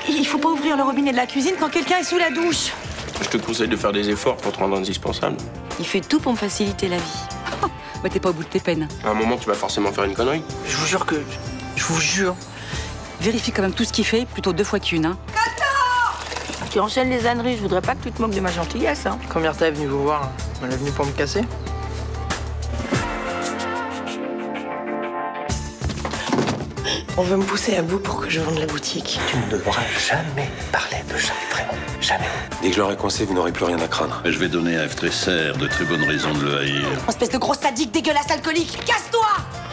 Il faut pas ouvrir le robinet de la cuisine quand quelqu'un est sous la douche. Je te conseille de faire des efforts pour te rendre indispensable. Il fait tout pour me faciliter la vie. Bah t'es pas au bout de tes peines. À un moment, tu vas forcément faire une connerie. Je vous jure que... Je vous jure. Vérifie quand même tout ce qu'il fait, plutôt 2 fois qu'1, hein. Tu enchaînes les âneries, je voudrais pas que tu te moques de ma gentillesse, hein. Combien t'es venu vous voir? Elle est venue pour me casser? On veut me pousser à bout pour que je vende la boutique. Tu ne devras jamais parler de Jacques, vraiment. Jamais. Dès que je l'aurai coincé, vous n'aurez plus rien à craindre. Je vais donner à F. Tresser de très bonnes raisons de le haïr. Espèce de gros sadique dégueulasse alcoolique. Casse-toi!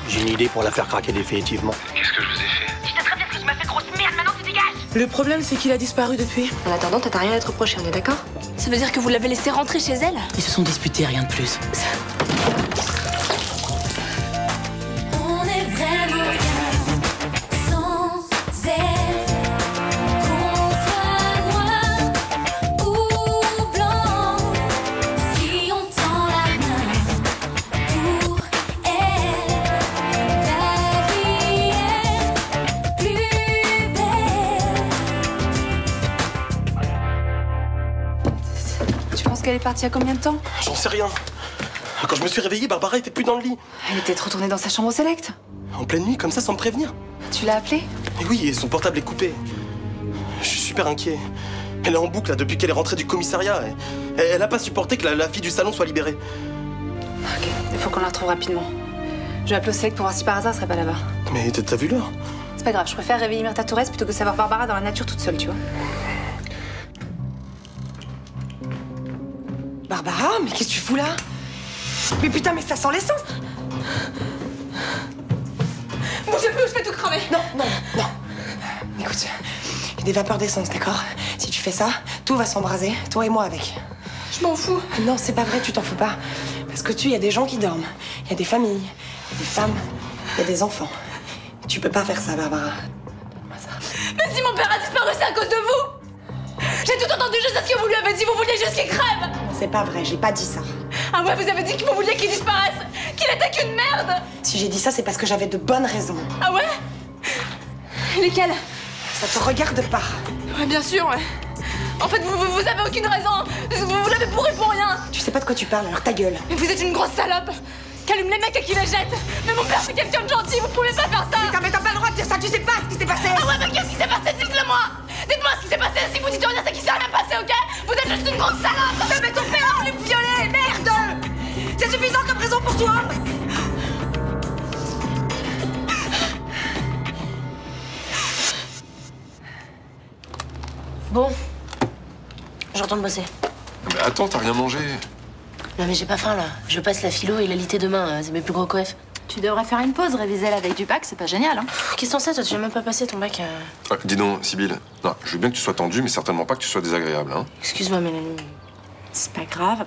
J'ai une idée pour la faire craquer définitivement. Qu'est-ce que je vous ai fait? Je t'ai très bien fait, tu m'as fait grosse merde, maintenant tu dégages! Le problème, c'est qu'il a disparu depuis. En attendant, t'as rien à te reprocher, on est d'accord? Ça veut dire que vous l'avez laissé rentrer chez elle? Ils se sont disputés, rien de plus. On est vraiment bien sans elle. Qu'on soit noir ou blanc, si on tend la main pour elle, la vie est plus belle. Tu penses qu'elle est partie il y a combien de temps? J'en sais rien. Quand je me suis réveillé, Barbara était plus dans le lit. Elle était retournée dans sa chambre au select. En pleine nuit, comme ça, sans me prévenir. Tu l'as appelée? Et oui, et son portable est coupé. Je suis super inquiet. Elle est en boucle, là, depuis qu'elle est rentrée du commissariat. Et elle a pas supporté que la fille du salon soit libérée. Ok, il faut qu'on la retrouve rapidement. Je vais appeler au select pour voir si par hasard elle serait pas là-bas. Mais t'as vu l'heure? C'est pas grave, je préfère réveiller Myrtha Torres plutôt que savoir Barbara dans la nature toute seule, tu vois. Barbara, mais qu'est-ce que tu fous là? Mais putain, mais ça sent l'essence! Bougez plus, je vais tout cramer! Non, non, non. Écoute, il y a des vapeurs d'essence, d'accord? Si tu fais ça, tout va s'embraser, toi et moi avec. Je m'en fous. Non, c'est pas vrai, tu t'en fous pas. Parce que il y a des gens qui dorment, il y a des familles, il y a des femmes, il y a des enfants. Tu peux pas faire ça, Barbara. Donne-moi ça. Mais si mon père a disparu, c'est à cause de vous! J'ai tout entendu, je sais ce que vous lui avez dit, vous vouliez juste qu'il crève! C'est pas vrai, j'ai pas dit ça. Ah ouais, vous avez dit que vous vouliez qu'il disparaisse! Qu'il était qu'une merde! Si j'ai dit ça, c'est parce que j'avais de bonnes raisons. Ah ouais? Lesquelles? Ça te regarde pas. Ouais, bien sûr, ouais. En fait, vous avez aucune raison. Vous l'avez pourri pour rien. Tu sais pas de quoi tu parles, alors ta gueule. Mais vous êtes une grosse salope qui allume les mecs et qui les jette. Mais mon père, c'est quelqu'un de gentil, vous pouvez pas faire ça. Putain, mais t'as pas le droit de dire ça, tu sais pas ce qui s'est passé. Ah ouais, mais qu'est-ce qui s'est passé? Dites-le-moi. Dites-moi ce qui s'est passé. Si vous dites rien, c'est qu'il s'est rien passé, ok? Vous êtes juste une grosse salope. Putain, mais ton père a voulu me violer, merde. C'est suffisant comme raison pour toi. Bon, je retourne bosser. Mais attends, t'as rien mangé. Non mais j'ai pas faim là. Je passe la philo et la litté demain, c'est mes plus gros coefs. Tu devrais faire une pause, réviser la veille du bac, c'est pas génial, hein? Qu'est-ce que t'en sais, toi? Tu viens même pas passer ton bac. Dis donc, Sibylle. Non, je veux bien que tu sois tendue, mais certainement pas que tu sois désagréable, hein. Excuse-moi, Mélanie. C'est pas grave.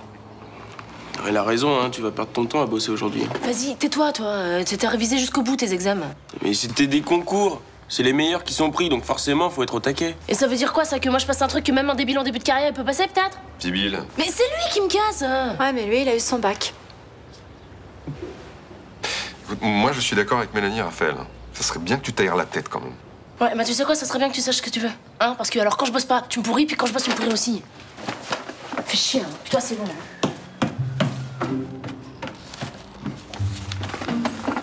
Elle a raison, hein, tu vas perdre ton temps à bosser aujourd'hui. Vas-y, tais-toi, toi. T'as révisé jusqu'au bout tes examens. Mais c'était des concours. C'est les meilleurs qui sont pris, donc forcément, faut être au taquet. Et ça veut dire quoi, ça? Que moi je passe un truc que même un débile en début de carrière peut passer, peut-être? Sibylle. Mais c'est lui qui me casse. Ouais, mais lui, il a eu son bac. Écoute, moi, je suis d'accord avec Mélanie et Raphaël. Ça serait bien que tu t'aères la tête, quand même. Ouais, bah tu sais quoi, ça serait bien que tu saches ce que tu veux. Hein? Parce que alors quand je bosse pas, tu me pourris, puis quand je bosse, tu me pourris aussi. Fais chier, hein. Putain, c'est bon, là.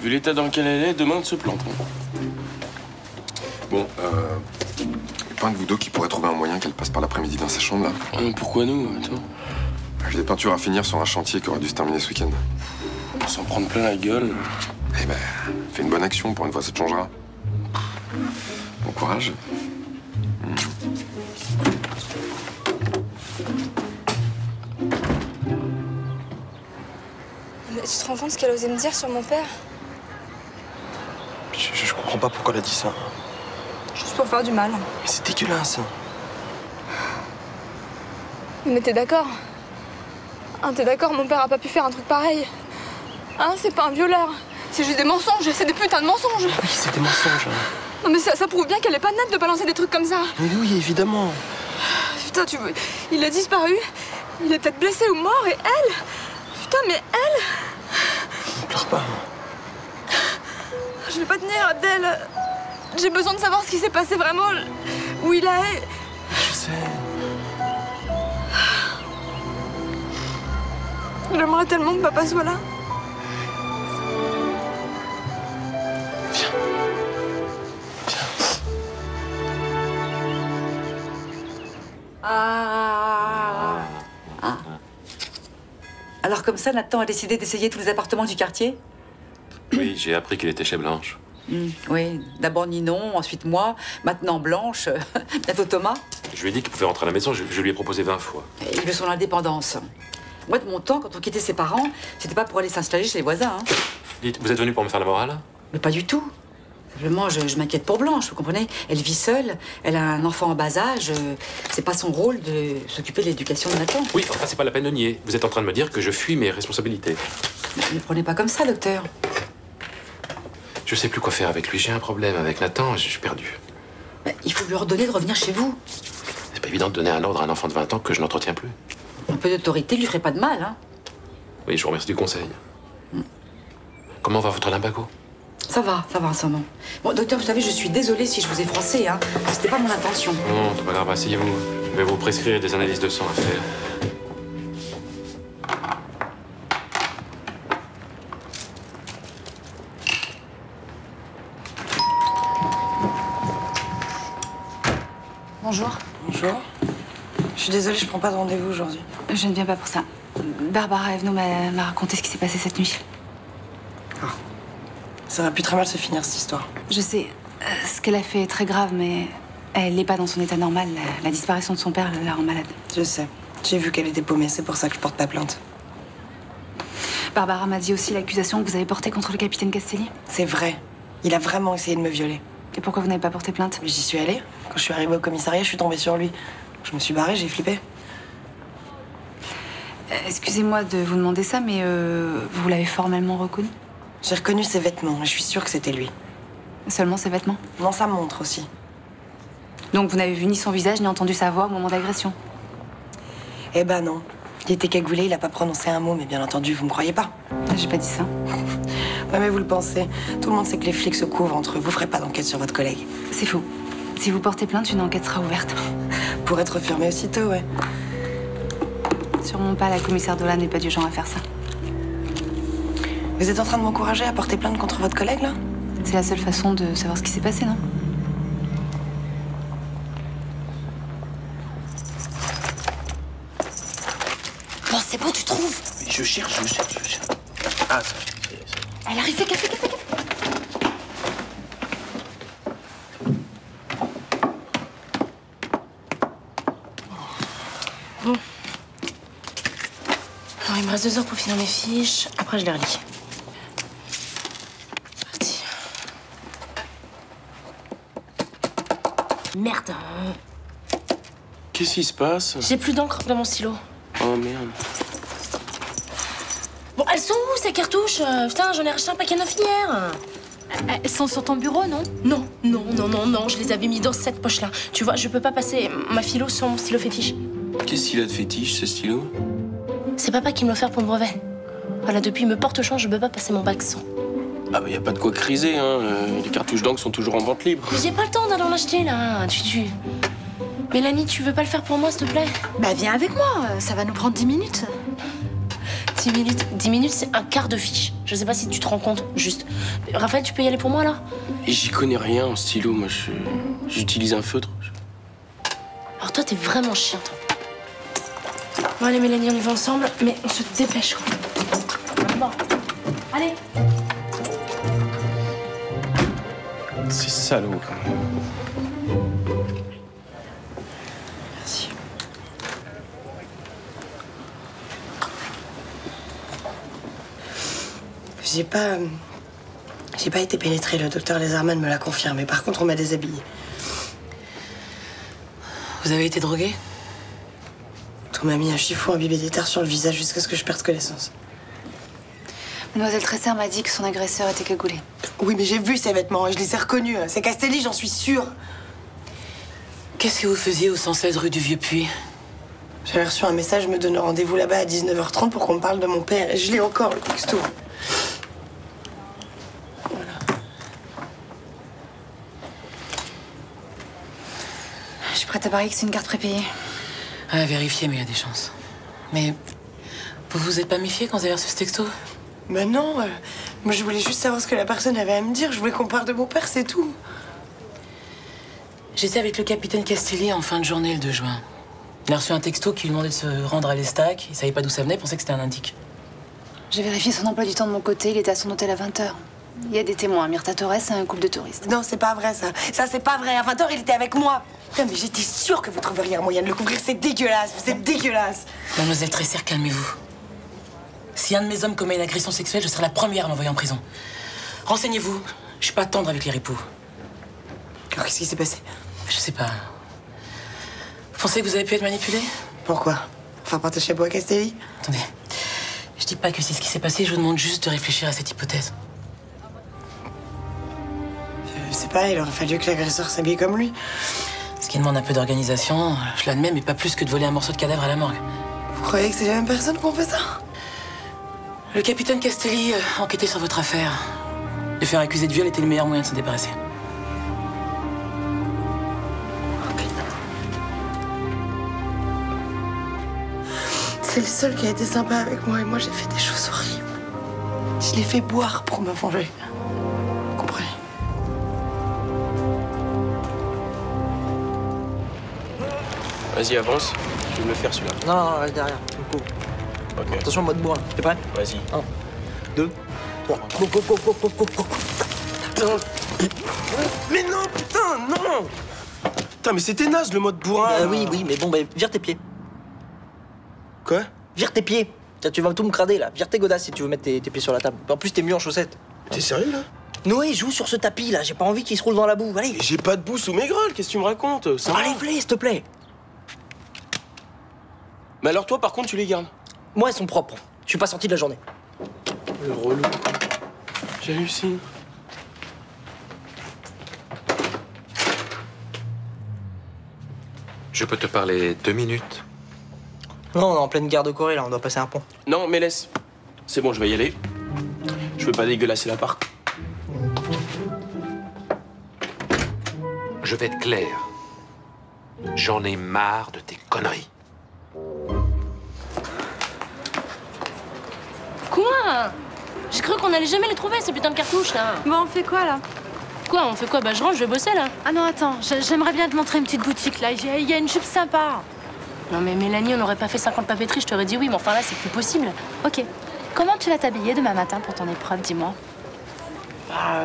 Vu l'état dans lequel elle est, demain, elle se plante. Hein. Bon, y a pas un de vous deux qui pourrait trouver un moyen qu'elle passe par l'après-midi dans sa chambre, là? Pourquoi nous? Attends. J'ai des peintures à finir sur un chantier qui aurait dû se terminer ce week-end. On va s'en prendre plein la gueule. Eh ben, fais une bonne action, pour une fois, ça te changera. Bon courage. Mais tu te rends compte ce qu'elle osait me dire sur mon père? Je comprends pas pourquoi elle a dit ça. Juste pour faire du mal. Mais c'est dégueulasse. Mais t'es d'accord? Hein, t'es d'accord, mon père a pas pu faire un truc pareil. Hein, c'est pas un violeur. C'est juste des mensonges, c'est des putains de mensonges. Oui, c'est des mensonges. Non mais ça prouve bien qu'elle est pas nette de balancer des trucs comme ça. Mais oui, évidemment. Putain, tu veux... Il a disparu. Il est peut-être blessé ou mort et elle... Putain, mais elle... Ne pleure pas. Je vais pas tenir, Abdel. J'ai besoin de savoir ce qui s'est passé vraiment, où il est. Je sais. J'aimerais tellement que papa soit là. Ah. Alors comme ça, Nathan a décidé d'essayer tous les appartements du quartier? Oui, j'ai appris qu'il était chez Blanche. Oui, d'abord Ninon, ensuite moi, maintenant Blanche, bientôt Thomas. Je lui ai dit qu'il pouvait rentrer à la maison, je lui ai proposé 20 fois. Et il veut son indépendance. Moi, de mon temps, quand on quittait ses parents, c'était pas pour aller s'installer chez les voisins. Hein. Dites, vous êtes venu pour me faire la morale? Mais pas du tout. Simplement, je m'inquiète pour Blanche, vous comprenez? Elle vit seule, elle a un enfant en bas âge, c'est pas son rôle de s'occuper de l'éducation de Nathan. Oui, enfin, c'est pas la peine de nier. Vous êtes en train de me dire que je fuis mes responsabilités. Ne prenez pas comme ça, docteur. Je sais plus quoi faire avec lui. J'ai un problème avec Nathan, je suis perdu. Il faut lui ordonner de revenir chez vous. C'est pas évident de donner un ordre à un enfant de 20 ans que je n'entretiens plus. Un peu d'autorité lui ferait pas de mal, hein. Oui, je vous remercie du conseil. Comment va votre lumbago? Ça va, en ce moment. Bon, docteur, vous savez, je suis désolée si je vous ai froissé, hein. C'était pas mon intention. Non, c'est pas grave, asseyez-vous. Je vais vous prescrire des analyses de sang à faire. Bonjour. Bonjour. Je suis désolée, je prends pas de rendez-vous aujourd'hui. Je ne viens pas pour ça. Barbara Evenot m'a raconté ce qui s'est passé cette nuit. Ah. Ça aurait pu très mal se finir, cette histoire. Je sais, ce qu'elle a fait est très grave, mais elle n'est pas dans son état normal. La disparition de son père la rend malade. Je sais. J'ai vu qu'elle était paumée, c'est pour ça que je porte pas plainte. Barbara m'a dit aussi l'accusation que vous avez portée contre le capitaine Castelli. C'est vrai. Il a vraiment essayé de me violer. Et pourquoi vous n'avez pas porté plainte? J'y suis allée. Quand je suis arrivée au commissariat, je suis tombée sur lui. Je me suis barrée, j'ai flippé. Excusez-moi de vous demander ça, mais vous l'avez formellement reconnu? J'ai reconnu ses vêtements et je suis sûre que c'était lui. Seulement ses vêtements? Non, sa montre aussi. Donc vous n'avez vu ni son visage ni entendu sa voix au moment d'agression? Eh ben non. Il était cagoulé, il a pas prononcé un mot, mais bien entendu, vous me croyez pas? J'ai pas dit ça. Ouais, mais vous le pensez. Tout le monde sait que les flics se couvrent entre eux. Vous ferez pas d'enquête sur votre collègue. C'est faux. Si vous portez plainte, une enquête sera ouverte. Pour être fermé aussitôt, ouais. Sûrement pas, la commissaire Dolan n'est pas du genre à faire ça. Vous êtes en train de m'encourager à porter plainte contre votre collègue, là? C'est la seule façon de savoir ce qui s'est passé, non? Bon, c'est bon, tu trouves? Je cherche. Ah, ça. Elle arrive, fais café. Bon. Alors, il me reste 2 heures pour finir mes fiches. Après, je les relis. Parti. Merde. Qu'est-ce qui se passe? J'ai plus d'encre dans mon stylo. Oh merde. Bon, elles sont où, ces cartouches? Putain, j'en ai racheté un paquet neuf hier. Elles sont sur ton bureau, non? Non, je les avais mis dans cette poche-là. Tu vois, je peux pas passer ma philo sur mon stylo fétiche. Qu'est-ce qu'il a de fétiche, ce stylo? C'est papa qui me l'a offert pour le brevet. Voilà, depuis, il me porte chance, je peux pas passer mon bac sans. Ah bah y a pas de quoi criser, hein. Les cartouches d'encre sont toujours en vente libre. Mais j'ai pas le temps d'aller en acheter, là. Mélanie, tu veux pas le faire pour moi, s'il te plaît? Bah, viens avec moi, ça va nous prendre 10 minutes. 10 minutes, c'est un quart de fiche. Je sais pas si tu te rends compte, juste. Raphaël, tu peux y aller pour moi, là? Et j'y connais rien en stylo, moi j'utilise un feutre. Alors toi, t'es vraiment chiant, toi. Bon, allez, Mélanie, on y va ensemble, mais on se dépêche, quoi. Bon, allez. C'est salaud, quand même. Merci. J'ai pas été pénétrée, le docteur Lézerman me l'a confirmé. Par contre, on m'a déshabillée. Vous avez été droguée? On m'a mis un chiffon imbibé d'éther sur le visage jusqu'à ce que je perde connaissance. Mademoiselle Tresser m'a dit que son agresseur était cagoulé. Oui, mais j'ai vu ses vêtements et je les ai reconnus. C'est Castelli, j'en suis sûre. Qu'est-ce que vous faisiez au 116 rue du Vieux-Puy? J'avais reçu un message me donnant rendez-vous là-bas à 19h30 pour qu'on me parle de mon père. Et je l'ai encore, le texto. Voilà. Je suis prête à parier que c'est une carte prépayée. Ah, vérifiez, mais il y a des chances. Mais vous vous êtes pas méfié quand vous avez reçu ce texto? Ben non, moi je voulais juste savoir ce que la personne avait à me dire. Je voulais qu'on parle de mon père, c'est tout. J'étais avec le capitaine Castelli en fin de journée le 2 juin. Il a reçu un texto qui lui demandait de se rendre à l'Estac. Il savait pas d'où ça venait, il pensait que c'était un indique. J'ai vérifié son emploi du temps de mon côté, il était à son hôtel à 20h. Il y a des témoins, Myrtha Torres et un couple de touristes. Non, c'est pas vrai ça. Ça, c'est pas vrai. À 20h, il était avec moi. Putain, mais j'étais sûre que vous trouveriez un moyen de le couvrir. C'est dégueulasse, vous êtes dégueulasse. Mademoiselle Tresser, calmez-vous. Si un de mes hommes commet une agression sexuelle, je serai la première à l'envoyer en prison. Renseignez-vous. Je suis pas tendre avec les ripoux. Alors, qu'est-ce qui s'est passé? Je sais pas. Vous pensez que vous avez pu être manipulé? Pourquoi? Enfin, par tes chapeaux à Castelli? Attendez. Je dis pas que c'est ce qui s'est passé, je vous demande juste de réfléchir à cette hypothèse. Je sais pas, il aurait fallu que l'agresseur s'habille comme lui. Ce qui demande un peu d'organisation, je l'admets, mais pas plus que de voler un morceau de cadavre à la morgue. Vous croyez que c'est la même personne qu'on fait ça? Le capitaine Castelli enquêtait sur votre affaire. Le faire accuser de viol était le meilleur moyen de se débarrasser. C'est le seul qui a été sympa avec moi et moi j'ai fait des choses horribles. Je l'ai fait boire pour me venger. Vous comprenez? Vas-y, avance. Je vais me le faire celui-là. Non, non, reste derrière. Tu me couvres. Ok. Attention, mode bourrin. T'es prêt? Vas-y. 1, 2, 3. Putain. Mais non, putain, non. Putain, mais c'était naze le mode bourrin. Oui, mais bon, vire tes pieds. Quoi? Vire tes pieds. Tiens, tu vas tout me crader là. Vire tes godasses si tu veux mettre tes pieds sur la table. En plus, t'es mieux en chaussettes. T'es sérieux là? Noé, joue sur ce tapis là. J'ai pas envie qu'il se roule dans la boue. Allez. J'ai pas de boue sous mes grolles, qu'est-ce que tu me racontes? Ça va. Enlève-les, s'il te plaît. Mais alors toi, par contre, tu les gardes? Moi, elles sont propres. Je suis pas sorti de la journée. Le relou. J'hallucine. Je peux te parler 2 minutes? Non, on est en pleine guerre de Corée là. On doit passer un pont. Non, mais laisse. C'est bon, je vais y aller. Je veux pas dégueulasser l'appart. Je vais être clair. J'en ai marre de tes conneries. Quoi? J'ai cru qu'on allait jamais les trouver, ces putains de cartouches, là. Bon, on fait quoi, là? Quoi, on fait quoi? Bah, je rentre, je vais bosser, là. Ah non, attends, j'aimerais bien te montrer une petite boutique, là. Il y a une jupe sympa. Non, mais Mélanie, on n'aurait pas fait 50 papeteries, je t'aurais dit oui, mais enfin là, c'est plus possible. Ok. Comment tu vas t'habiller demain matin pour ton épreuve, dis-moi? Bah,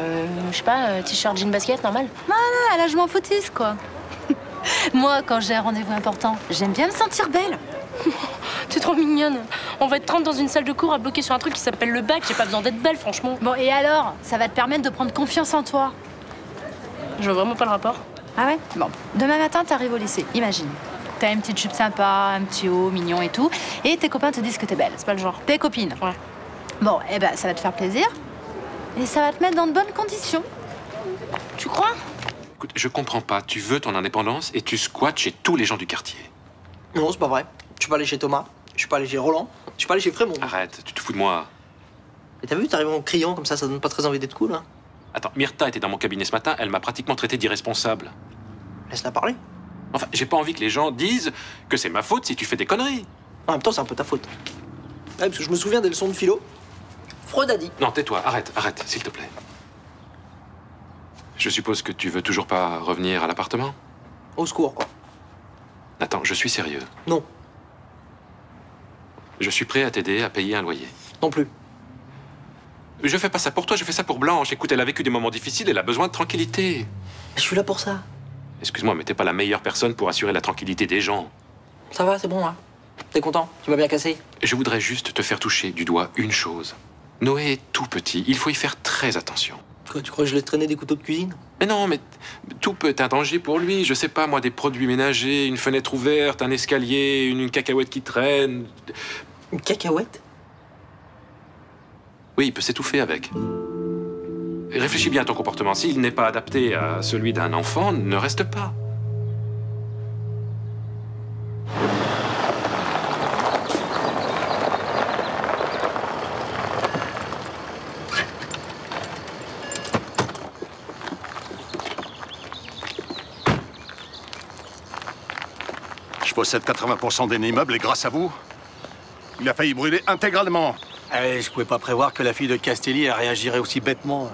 je sais pas, t-shirt, jean, basket, normal. Non, là, je m'en foutisse, quoi. Moi, quand j'ai un rendez-vous important, j'aime bien me sentir belle. T'es trop mignonne. On va être 30 dans une salle de cours à bloquer sur un truc qui s'appelle le bac. J'ai pas besoin d'être belle, franchement. Bon, et alors? Ça va te permettre de prendre confiance en toi. Je vois vraiment pas le rapport. Ah ouais? Bon, demain matin, t'arrives au lycée, imagine. T'as une petite jupe sympa, un petit haut, mignon et tout, et tes copains te disent que t'es belle. C'est pas le genre. Tes copines. Ouais. Bon, eh ben, ça va te faire plaisir, et ça va te mettre dans de bonnes conditions. Tu crois? Écoute, je comprends pas. Tu veux ton indépendance et tu squattes chez tous les gens du quartier. Non, c'est pas vrai. Je suis pas allé chez Thomas. Je suis pas allé chez Roland. Je suis pas allé chez Frémont. Arrête, tu te fous de moi. Et t'as vu, t'arrives en criant comme ça donne pas très envie d'être cool, hein. Attends, Myrtha était dans mon cabinet ce matin, elle m'a pratiquement traité d'irresponsable. Laisse-la parler. Enfin, j'ai pas envie que les gens disent que c'est ma faute si tu fais des conneries. En même temps, c'est un peu ta faute. Ouais, parce que je me souviens des leçons de philo. Freud a dit. Non, tais-toi, arrête, s'il te plaît. Je suppose que tu veux toujours pas revenir à l'appartement? Au secours, quoi. Attends, je suis sérieux. Non. Je suis prêt à t'aider à payer un loyer. Non plus. Je fais pas ça pour toi, je fais ça pour Blanche. Écoute, elle a vécu des moments difficiles, elle a besoin de tranquillité. Je suis là pour ça. Excuse-moi, mais t'es pas la meilleure personne pour assurer la tranquillité des gens. Ça va, c'est bon, là. T'es content? Tu m'as bien cassé? Je voudrais juste te faire toucher du doigt une chose. Noé est tout petit, il faut y faire très attention. Quoi, tu crois que je laisse traîner des couteaux de cuisine? Mais non, mais tout peut être un danger pour lui. Je sais pas, moi, des produits ménagers, une fenêtre ouverte, un escalier, une cacahuète qui traîne. Une cacahuète? Oui, il peut s'étouffer avec. Réfléchis bien à ton comportement. S'il n'est pas adapté à celui d'un enfant, ne reste pas. possède 80% des immeubles et grâce à vous, il a failli brûler intégralement. Je pouvais pas prévoir que la fille de Castelli réagirait aussi bêtement.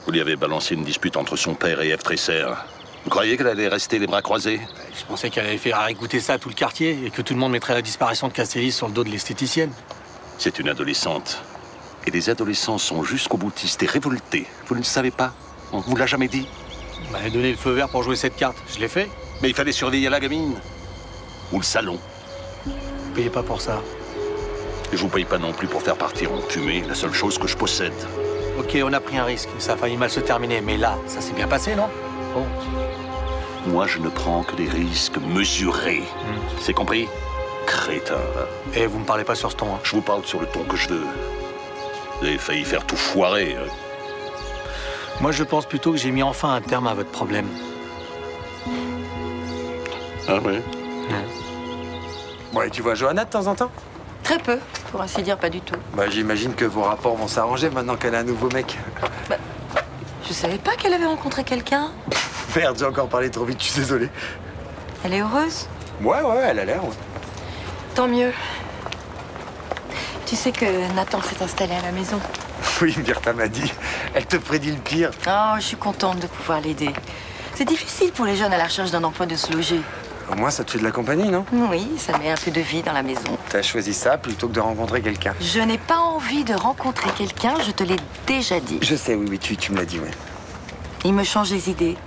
Vous lui avez balancé une dispute entre son père et Eve Tresser. Vous croyez qu'elle allait rester les bras croisés? Je pensais qu'elle allait faire écouter ça à tout le quartier et que tout le monde mettrait la disparition de Castelli sur le dos de l'esthéticienne. C'est une adolescente. Et les adolescents sont jusqu'au boutiste et révoltés. Vous ne le savez pas? On vous l'a jamais dit? Vous m'avez donné le feu vert pour jouer cette carte. Je l'ai fait. Mais il fallait surveiller la gamine. Ou le salon. Vous payez pas pour ça. Et je vous paye pas non plus pour faire partir en fumée la seule chose que je possède. Ok, on a pris un risque. Ça a failli mal se terminer. Mais là, ça s'est bien passé, non? Bon. Moi, je ne prends que des risques mesurés. C'est compris? Crétin. Et vous me parlez pas sur ce ton, hein? Je vous parle sur le ton que je veux. Vous avez failli faire tout foirer. Moi, je pense plutôt que j'ai mis enfin un terme à votre problème. Ah ouais? Ouais, tu vois Johanna de temps en temps? Très peu, pour ainsi dire, pas du tout. Bah, j'imagine que vos rapports vont s'arranger maintenant qu'elle a un nouveau mec. Bah, je savais pas qu'elle avait rencontré quelqu'un. Merde, j'ai encore parlé trop vite, je suis désolé. Elle est heureuse? Ouais, elle a l'air, ouais. Tant mieux. Tu sais que Nathan s'est installé à la maison. Oui, Myrtha m'a dit. Elle te prédit le pire. Oh, je suis contente de pouvoir l'aider. C'est difficile pour les jeunes à la recherche d'un emploi de se loger. Au moins, ça te fait de la compagnie, non? Oui, ça met un peu de vie dans la maison. T'as choisi ça plutôt que de rencontrer quelqu'un. Je n'ai pas envie de rencontrer quelqu'un, je te l'ai déjà dit. Je sais, oui, tu me l'as dit, ouais. Il me change les idées.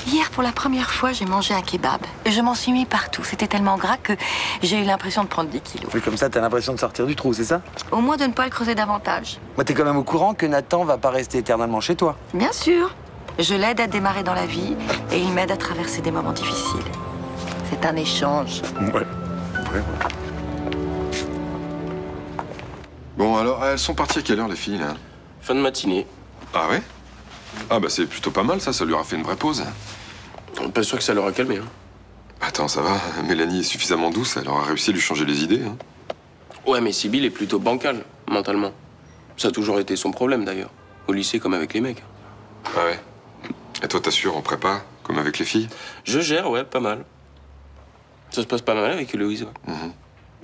Hier, pour la première fois, j'ai mangé un kebab. Je m'en suis mis partout. C'était tellement gras que j'ai eu l'impression de prendre 10 kilos. Oui, comme ça, t'as l'impression de sortir du trou, c'est ça? Au moins de ne pas le creuser davantage. Moi, t'es quand même au courant que Nathan va pas rester éternellement chez toi. Bien sûr. Je l'aide à démarrer dans la vie et il m'aide à traverser des moments difficiles. C'est un échange. Ouais. Bon, alors, elles sont parties à quelle heure, les filles, là? Fin de matinée. Ah ouais? Ah bah c'est plutôt pas mal, ça lui aura fait une vraie pause. Pas sûr que ça l'aura calmé, hein. Attends, ça va, Mélanie est suffisamment douce, elle aura réussi à lui changer les idées, hein. Ouais, mais Sibylle est plutôt bancale, mentalement. Ça a toujours été son problème, d'ailleurs. Au lycée, comme avec les mecs. Ah ouais? Et toi, t'assures en prépa, comme avec les filles? Je gère, ouais, pas mal. Ça se passe pas mal avec Héloïse, ouais.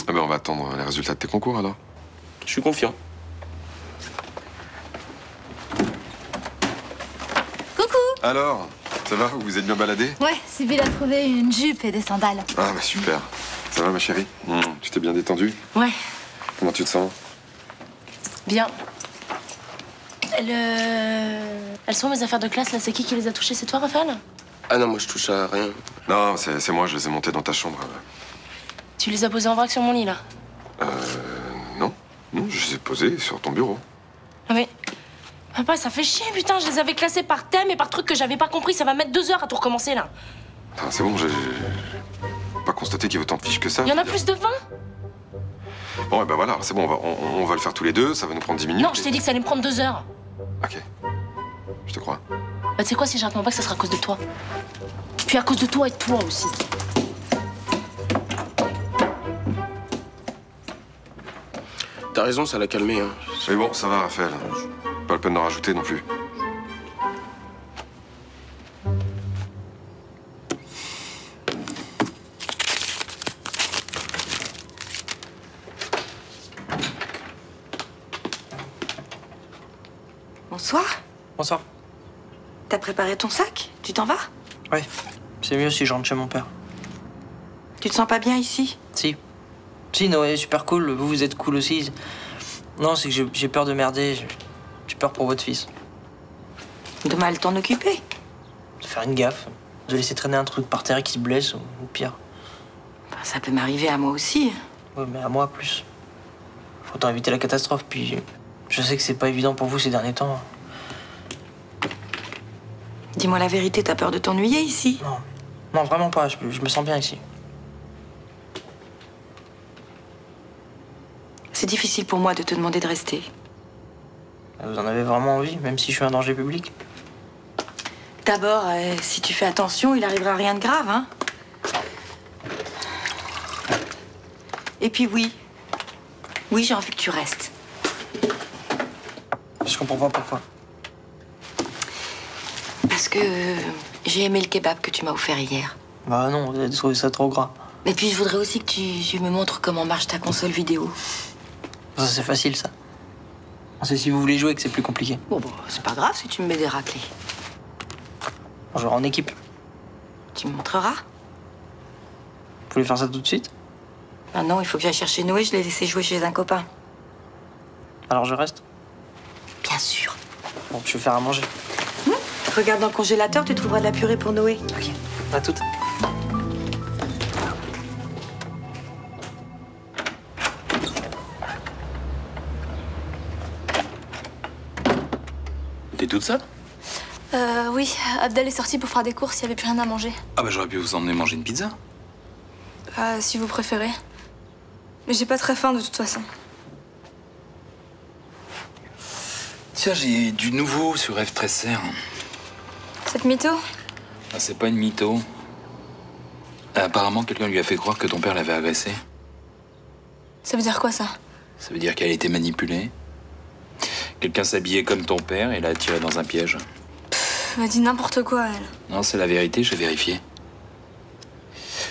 Ah ben on va attendre les résultats de tes concours, alors. Je suis confiant. Coucou! Alors, ça va? Vous vous êtes bien baladé? Ouais, Sibylle a trouvé une jupe et des sandales. Ah bah super. Ça va, ma chérie? Tu t'es bien détendue? Ouais, Comment tu te sens? bien. Elles sont mes affaires de classe, là, c'est qui les a touchées? C'est toi, Raphaël? Ah non, moi je touche à rien. Non, c'est moi, je les ai montées dans ta chambre. Tu les as posées en vrac sur mon lit, là? Non, je les ai posées sur ton bureau. Ah mais... Papa, ça fait chier, putain, je les avais classées par thème et par truc que j'avais pas compris. Ça va mettre 2 heures à tout recommencer, là. Ah, c'est bon, j'ai pas constaté qu'il y avait autant de fiches que ça. Il y en a plus de 20? Bon, et ben voilà, c'est bon, on va le faire tous les deux, ça va nous prendre 10 minutes. Non, je t'ai dit que ça allait me prendre 2 heures. Ok, je te crois. Bah, tu sais quoi, si je rate mon bac, ça sera à cause de toi. Puis à cause de toi et de toi aussi. T'as raison, ça l'a calmé, hein. Mais bon, ça va, Raphaël. Pas la peine d'en rajouter non plus. Bonsoir. Bonsoir. T'as préparé ton sac? Tu t'en vas? Ouais, c'est mieux si je rentre chez mon père. Tu te sens pas bien ici? Si. Si, Noé, super cool. Vous êtes cool aussi. Non, c'est que j'ai peur de merder. J'ai peur pour votre fils. De mal t'en occuper. De faire une gaffe. De laisser traîner un truc par terre et qu'il se blesse, ou pire. Enfin, ça peut m'arriver à moi aussi. Ouais, mais à moi, plus. Faut éviter la catastrophe, puis... Je sais que c'est pas évident pour vous ces derniers temps. Dis-moi la vérité, t'as peur de t'ennuyer ici? Non. Non, vraiment pas. Je me sens bien ici. C'est difficile pour moi de te demander de rester. Vous en avez vraiment envie, même si je suis un danger public? D'abord, si tu fais attention, il arrivera rien de grave, hein? Et puis oui. Oui, j'ai envie que tu restes. Je comprends pas pourquoi. Parce que j'ai aimé le kebab que tu m'as offert hier. Bah non, vous avez trouvé ça trop gras. Et puis je voudrais aussi que tu me montres comment marche ta console vidéo. Ça, c'est facile, ça. C'est si vous voulez jouer que c'est plus compliqué. Bon, c'est pas grave si tu me mets des raclés. On jouera en équipe. Tu me montreras? Vous voulez faire ça tout de suite? Ah non, il faut que j'aille chercher Noé, je l'ai laissé jouer chez un copain. Alors je reste? Bien sûr. Bon, je vais faire à manger. Regarde dans le congélateur, tu trouveras de la purée pour Noé. Ok, à toute. T'es toute seule? Oui, Abdel est sorti pour faire des courses, il n'y avait plus rien à manger. Ah bah j'aurais pu vous emmener manger une pizza. Ah, si vous préférez. Mais j'ai pas très faim de toute façon. Tiens, j'ai du nouveau sur F. Tresser. Cette mytho? Ah, c'est pas une mytho. Apparemment, quelqu'un lui a fait croire que ton père l'avait agressée. Ça veut dire quoi, ça? Ça veut dire qu'elle a été manipulée. Quelqu'un s'habillait comme ton père et l'a attirée dans un piège. Elle m'a dit n'importe quoi, elle. Non, c'est la vérité, j'ai vérifié.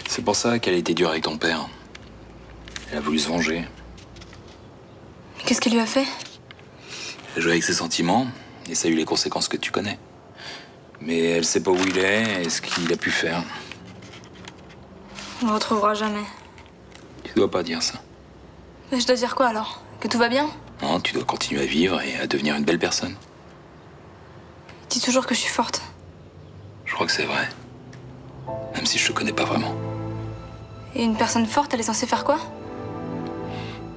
C'est pour ça qu'elle a été dure avec ton père. Elle a voulu se venger. Mais qu'est-ce qu'elle lui a fait? Elle a joué avec ses sentiments et ça a eu les conséquences que tu connais. Mais elle sait pas où il est et ce qu'il a pu faire. On le retrouvera jamais. Tu dois pas dire ça. Mais je dois dire quoi alors? Que tout va bien? Non, tu dois continuer à vivre et à devenir une belle personne. Dis toujours que je suis forte. Je crois que c'est vrai. Même si je te connais pas vraiment. Et une personne forte, elle est censée faire quoi?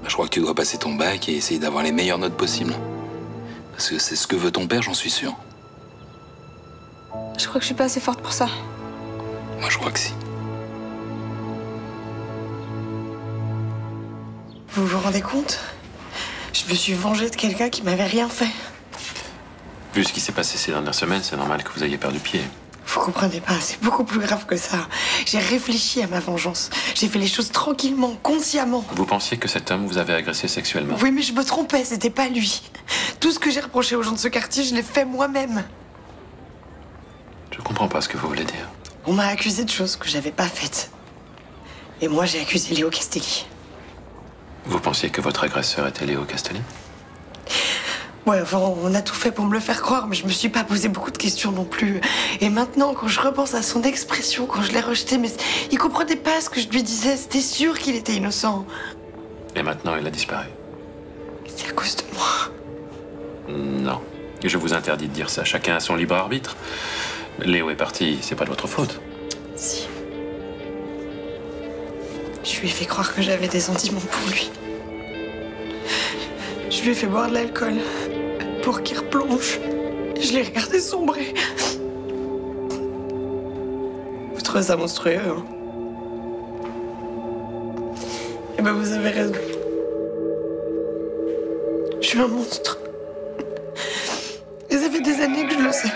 Je crois que tu dois passer ton bac et essayer d'avoir les meilleures notes possibles. Parce que c'est ce que veut ton père, j'en suis sûr. Je crois que je suis pas assez forte pour ça. Moi, je crois que si. Vous vous rendez compte? Je me suis vengée de quelqu'un qui m'avait rien fait. Vu ce qui s'est passé ces dernières semaines, c'est normal que vous ayez perdu pied. Vous comprenez pas, c'est beaucoup plus grave que ça. J'ai réfléchi à ma vengeance. J'ai fait les choses tranquillement, consciemment. Vous pensiez que cet homme vous avait agressé sexuellement? Oui, mais je me trompais, c'était pas lui. Tout ce que j'ai reproché aux gens de ce quartier, je l'ai fait moi-même. Je comprends pas ce que vous voulez dire. On m'a accusé de choses que j'avais pas faites. Et moi, j'ai accusé Léo Castelli. Vous pensiez que votre agresseur était Léo Castelli? Ouais, enfin, on a tout fait pour me le faire croire, mais je me suis pas posé beaucoup de questions non plus. Et maintenant, quand je repense à son expression, quand je l'ai rejeté, mais il comprenait pas ce que je lui disais. C'était sûr qu'il était innocent. Et maintenant, il a disparu. C'est à cause de moi. Non. Je vous interdis de dire ça. Chacun a son libre arbitre. Léo est parti, c'est pas de votre faute. Si. Je lui ai fait croire que j'avais des sentiments pour lui. Je lui ai fait boire de l'alcool pour qu'il replonge. Et je l'ai regardé sombrer. Vous trouvez ça monstrueux, hein? Eh ben, vous avez raison. Je suis un monstre. Et ça fait des années que je le sais.